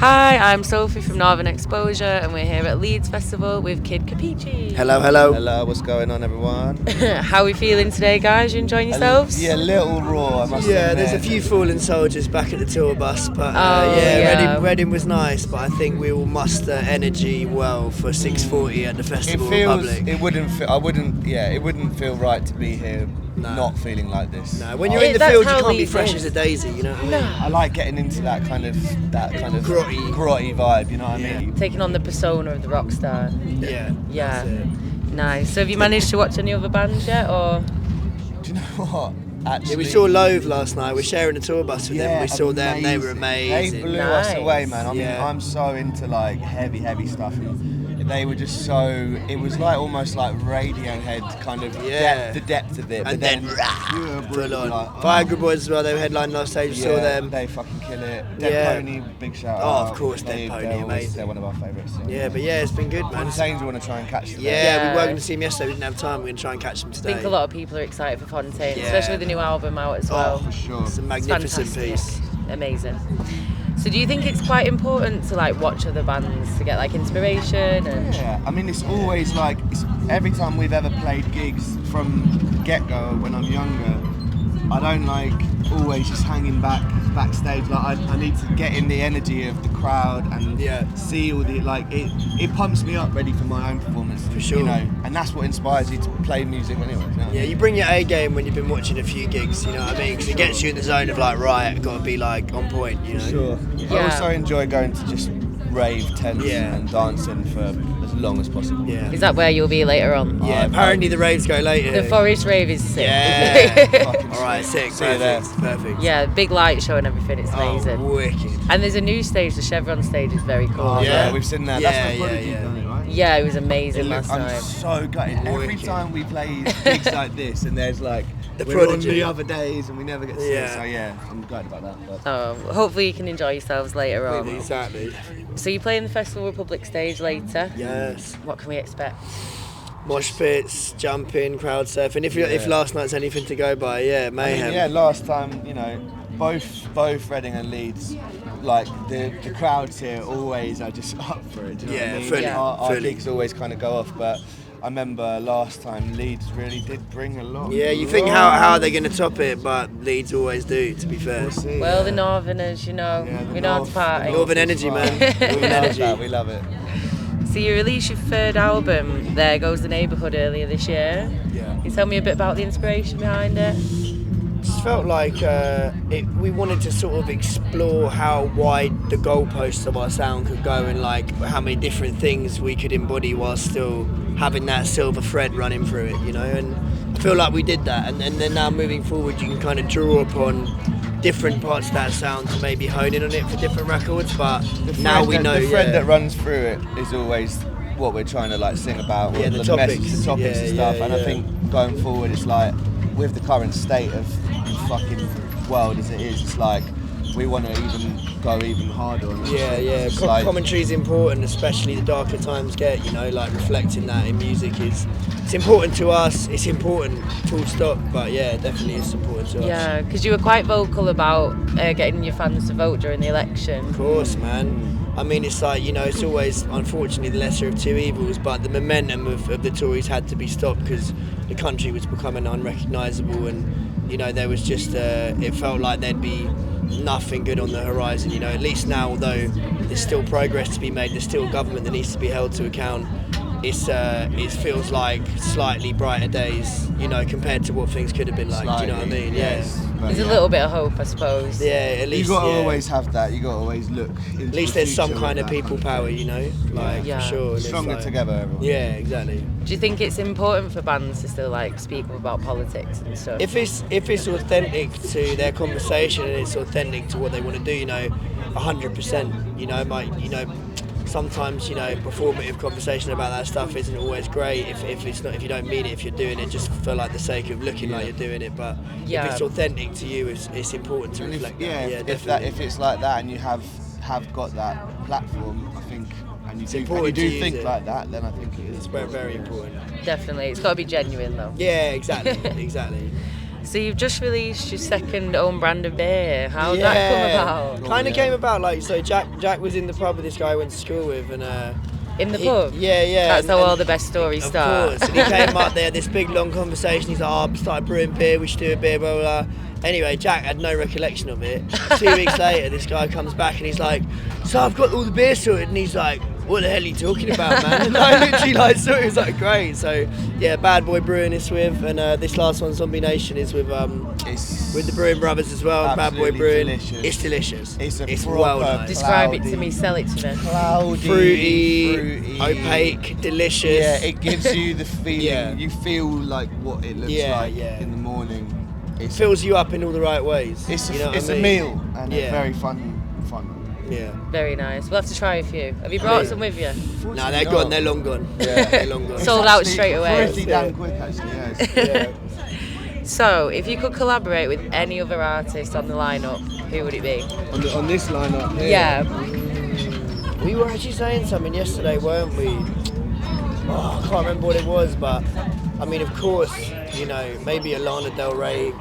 Hi, I'm Sophie from Northern Exposure, and we're here at Leeds Festival with Kid Kapichi. Hello, hello. Hello, what's going on, everyone? How are we feeling today, guys? You enjoying yourselves? Yeah, a little raw, I must Yeah, admit. there's a few fallen soldiers back at the tour bus, but yeah. Reading was nice, but I think we will muster energy well for 6:40 at the It Festival feels. Republic. It wouldn't. I wouldn't. Yeah, it wouldn't feel right to be here No. not feeling like this. No, when you're in the That's field, you how can't be Leeds fresh is. as a daisy. You know what I mean? No. I like getting into that kind of grotty vibe. You know what I mean? Taking on the persona of the rock star. Yeah. Yeah. That's it. Nice. So have you managed to watch any other bands yet, or? Do you know what? Actually, Yeah, we saw Loathe last night. We're sharing a tour bus with them. We saw them. They were They amazing. blew Nice. us away, man. I mean, Yeah. I'm so into like heavy stuff. They were just so. It was like almost like Radiohead kind of the depth of it. And but then pure full brutal, on. like, Viagra Boys as well. They were headlining last stage. Saw them. They fucking kill it. Dead Yeah. Pony, big shout Oh, out. of course, Dead Pony, amazing. They're one of our favourites. So. Yeah, but yeah, it's been good, man. Fontaines, we want to try and catch them. Yeah, we were going to see them yesterday. We didn't have time. We're going to try and catch them I today. think a lot of people are excited for Fontaine, Yeah. especially with the new album out as well. Oh, for sure. It's a magnificent Fantastic. piece. Amazing. So do you think it's quite important to like watch other bands to get like inspiration and? Yeah, I mean, it's always like every time we've ever played gigs from the get-go when I'm younger, I don't like always just hanging backstage. Like I need to get in the energy of the crowd and see all the like it pumps me up ready for my own performance. For sure. You know, and that's what inspires you to play music anyway. You know? Yeah, you bring your A game when you've been watching a few gigs, you know what I mean? Because it gets you in the zone of like, right, got to be like on point, you know? Sure. I also enjoy going to just rave tents and dancing for as long as possible. Yeah. Is that where you'll be later on? Yeah, apparently the raves go later. The Forest Rave is sick. Yeah. Alright, sick. See you there. Perfect. Yeah, big light show and everything. It's amazing. Oh, wicked. And there's a new stage. The Chevron stage is very cool. Oh, Yeah. yeah, we've seen that. Yeah, That's the yeah, Prodigy yeah. done it, right? Yeah, it was amazing last I'm time. so gutted. Every Wicked. time we play gigs like this, and there's like The we're on Prodigy. the other days, and we never get to see it. Yeah. So yeah, I'm gutted about that. But. Oh, hopefully you can enjoy yourselves later on. Exactly. So you're playing the Festival Republic stage later. Yes. What can we expect? Mosh pits, jumping, crowd surfing. If last night's anything to go by, mayhem. Yeah, last time, you know, both Reading and Leeds, like the crowds here always are just up for it. Do you know what I mean? fully. Our gigs always kind of go off, but I remember last time Leeds really did bring a lot. Yeah, you think how are they going to top it, but Leeds always do, to be fair. We'll see, Well, the Northerners, you know, Yeah, the we know how to party. Northern energy, man. Northern energy. We love it. So you released your third album, There Goes the Neighbourhood, earlier this year. Yeah. Can you tell me a bit about the inspiration behind it? Just felt like we wanted to sort of explore how wide the goalposts of our sound could go and like how many different things we could embody while still having that silver thread running through it, you know. And I feel like we did that, and then now moving forward you can kind of draw upon different parts of that sound to maybe hone in on it for different records, but now we know the thread that runs through it is always what we're trying to like sing about, Yeah, the message, topics. the topics and stuff. And I yeah. think going forward, it's like with the current state of the fucking world as it is, it's like we want to even go even harder on it. It's like, Commentary is important, especially the darker times get, you know, like reflecting that in music it's important to us, it's important full stop, but yeah, definitely it's important to us. Yeah, because you were quite vocal about getting your fans to vote during the election. Of course, man. I mean, it's like, you know, it's always, unfortunately, the lesser of two evils, but the momentum of the Tories had to be stopped because the country was becoming unrecognisable and, you know, there was just, it felt like there'd be nothing good on the horizon, you know. At least now, although there's still progress to be made, there's still government that needs to be held to account. It feels like slightly brighter days, you know, compared to what things could have been like. Do you know what I mean? Yes. But There's a little bit of hope, I suppose. Yeah, at least. You got to always have that. You got to always look. At least there's some kind of people power, you know, like Yeah. for sure. And it's Stronger like, together, everyone. Yeah, exactly. Do you think it's important for bands to still like speak up about politics and stuff? If it's authentic to their conversation and it's authentic to what they want to do, you know, 100%. You know, sometimes, you know, performative conversation about that stuff isn't always great if it's not, if you don't mean it, if you're doing it just for like the sake of looking like you're doing it, but Yeah. if it's authentic to you, it's important to And reflect if that. if it's like that and you have got that platform, I think, and you do important to use think it. like that, then I think it is It's very, very important. Definitely, it's got to be genuine though. Yeah, exactly, exactly. So you've just released your second own brand of beer. How did that come about? Kind of came about like, so Jack was in the pub with this guy I went to school with, and In the pub? Yeah. That's how all the best stories start. Of course. And he came up there, this big long conversation. He's like, oh, I started brewing beer, we should do a beer, blah, blah, blah. Anyway, Jack had no recollection of it. 2 weeks later, this guy comes back and he's like, so I've got all the beer sorted. And he's like, what the hell are you talking about, man? And I literally like saw it was like great. So yeah, Bad Boy Brewing is with, and this last one, Zombie Nation, is with the Brewing Brothers as well. Bad Boy Brewing. Delicious. It's delicious. It's well proper nice. Describe it to me, sell it to me. Cloudy, Fruity, opaque, delicious. Yeah, it gives you the feeling. Yeah. You feel like what it looks like in the morning. It fills you up in all the right ways. It's you know a I mean? meal and a very fun. Yeah. Very nice. We'll have to try a few. Have you brought some with you? No, they're gone. They're long gone. Yeah. They're long gone. Sold out straight away. Pretty damn quick, actually. Yeah. So, if you could collaborate with any other artist on the lineup, who would it be? On this lineup. Yeah. We were actually saying something yesterday, weren't we? Oh, I can't remember what it was, but I mean, of course, you know, maybe a Lana Del Rey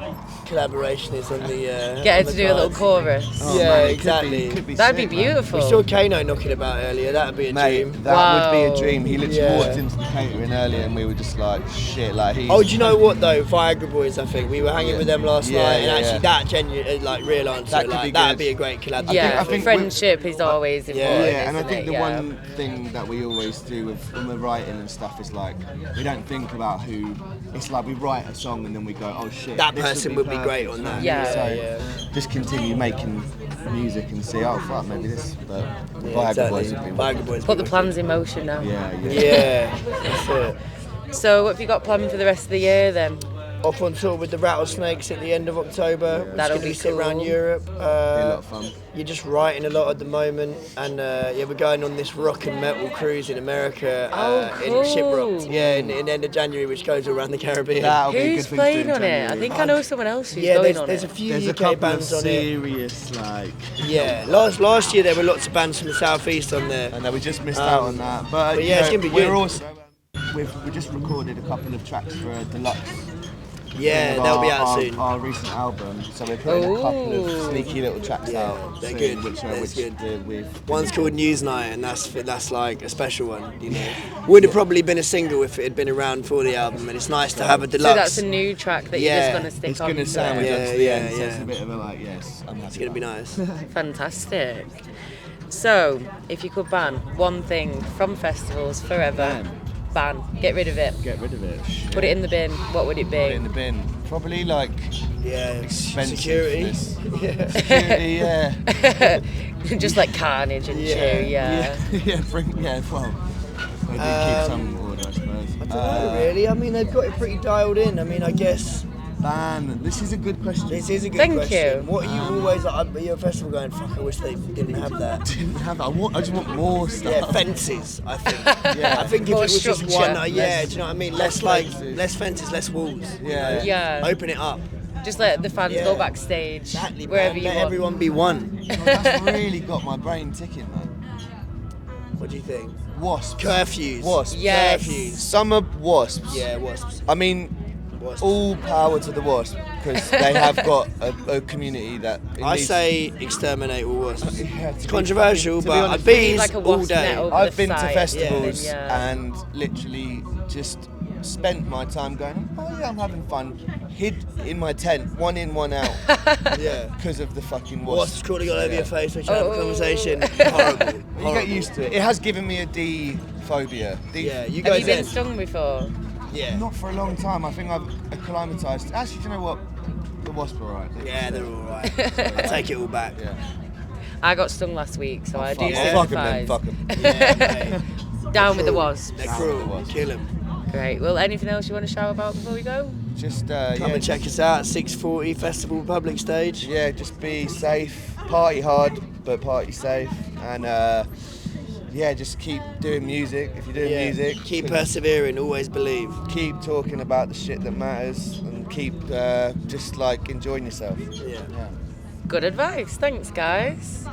collaboration is on the. Get her on to the do a little cards. chorus. Oh, Yeah, man, exactly. Could be That'd be sick, man. beautiful. We saw Kano knocking about earlier. That'd be a Mate, dream. that would be Wow. a dream. He literally Yeah. walked into the catering earlier and we were just like, shit, like he's... Oh, do you know what though? Viagra Boys, I think we were hanging with them last Yeah, night, and yeah, actually yeah. that genuine, like real answer, That could like be that'd good. be a great collab. Yeah, I think friendship is always important. Yeah, and I isn't think it? the Yeah. one thing that we always do when we're writing and stuff is like, we don't think about who, it's like we write a song and then we go, oh shit, That this person would be perfect great for on that. me. Yeah. So Yeah. just continue making music and see, oh fuck, maybe this, but Viagra exactly. Boys would be Viagra Boys. Put the plans in motion now. Yeah. Yeah, that's it. So, what have you got planned for the rest of the year then? Off on tour with the Rattlesnakes at the end of October. It's That'll gonna be sit cool. around Europe. Be a lot of fun. You're just writing a lot at the moment, and yeah, we're going on this rock and metal cruise in America cool. in Shiprock. Yeah, in the end of January, which goes around the Caribbean. That'll be a good Who's thing playing to do on in it? I January. think I know someone else who's Yeah, going on there's it. a few There's a UK couple bands of on it. serious, like... Yeah, last year there were lots of bands from the southeast on there. I know we just missed out on that, but yeah, it's gonna be we're good. also we just recorded a couple of tracks for a deluxe. Yeah, thing of they'll be our- out our, soon. Our recent album, so we're putting a couple Ooh. of sneaky little tracks Yeah, out. they're soon, good, Which that's good. We've One's called News Night, and that's like a special one. You know, would have probably been a single if it had been around for the album, and it's nice to have a So deluxe. that's a new track that you're Yeah, just going to stick it's on. going to sandwich Yeah, up to the yeah, end, so yeah. it's a bit of a like, yes, I'm happy. It's gonna be nice. Fantastic. So, if you could ban one thing from festivals forever, ban, get rid of it, Get rid of it. put it in the bin, what would it Put it in be? the bin. Probably like Yeah, security. expensiveness. Yeah. Security, yeah. Just like carnage and Yeah. chew, yeah. Well, they do keep some order, I suppose. I don't know really. I mean, they've got it pretty dialed in. I mean, I guess Ban. This is a good question. this is a good Thank question. you. What are you always like? At your festival going? Fuck! I wish they didn't have that. Didn't have that. I just want more stuff. Yeah, fences. I think. Yeah. I think if it More was just structure. one, yeah. Less- Do you know what I mean? less Less fences. less fences, less walls. you Yeah. know? Yeah. Open it up. Just let the fans Yeah. go backstage, Exactly. wherever Man. you Let want. everyone be one. Oh, that's really got my brain ticking, man. What do you think? Wasps. Curfews. Wasps. Yes. Curfews. Summer wasps. Yeah, wasps. I mean, Wasps. all power to the wasps because they have got a community that. it I needs- say exterminate all wasps. Yeah, to It's be controversial, fucking- to be but honest, We need bees like a all wasp day. net over I've the been to site. festivals Yeah. and literally just spent my time going, oh yeah, I'm having fun. Hid in my tent, one in, one out, Yeah. because of the fucking Wasps wasps. crawling all over Yeah. your face when you have a Oh. conversation. Horrible. You Horrible. get used to it. It has given me a D phobia. Yeah, you Have guys you been then. stung before? Yeah. Not for a long time. I think I've acclimatised. Actually, do you know what? The wasp are alright. Yeah, they're all right. I take it all back. Yeah. I got stung last week, so I do Fuck 'em then. sympathise. Fuck 'em. Yeah, mate. Down with the Cruel. wasps. They're Down with the cruel. wasps. Kill them. Great. Well, anything else you want to shout about before we go? Just Come and check us out at 640 Festival Public Stage. Yeah, just be safe. Party hard, but party safe. And yeah, just keep doing music. If you're doing Yeah. music, Keep persevering, always believe. keep talking about the shit that matters, and keep just like enjoying yourself. Yeah. Yeah. Good advice. Thanks, guys.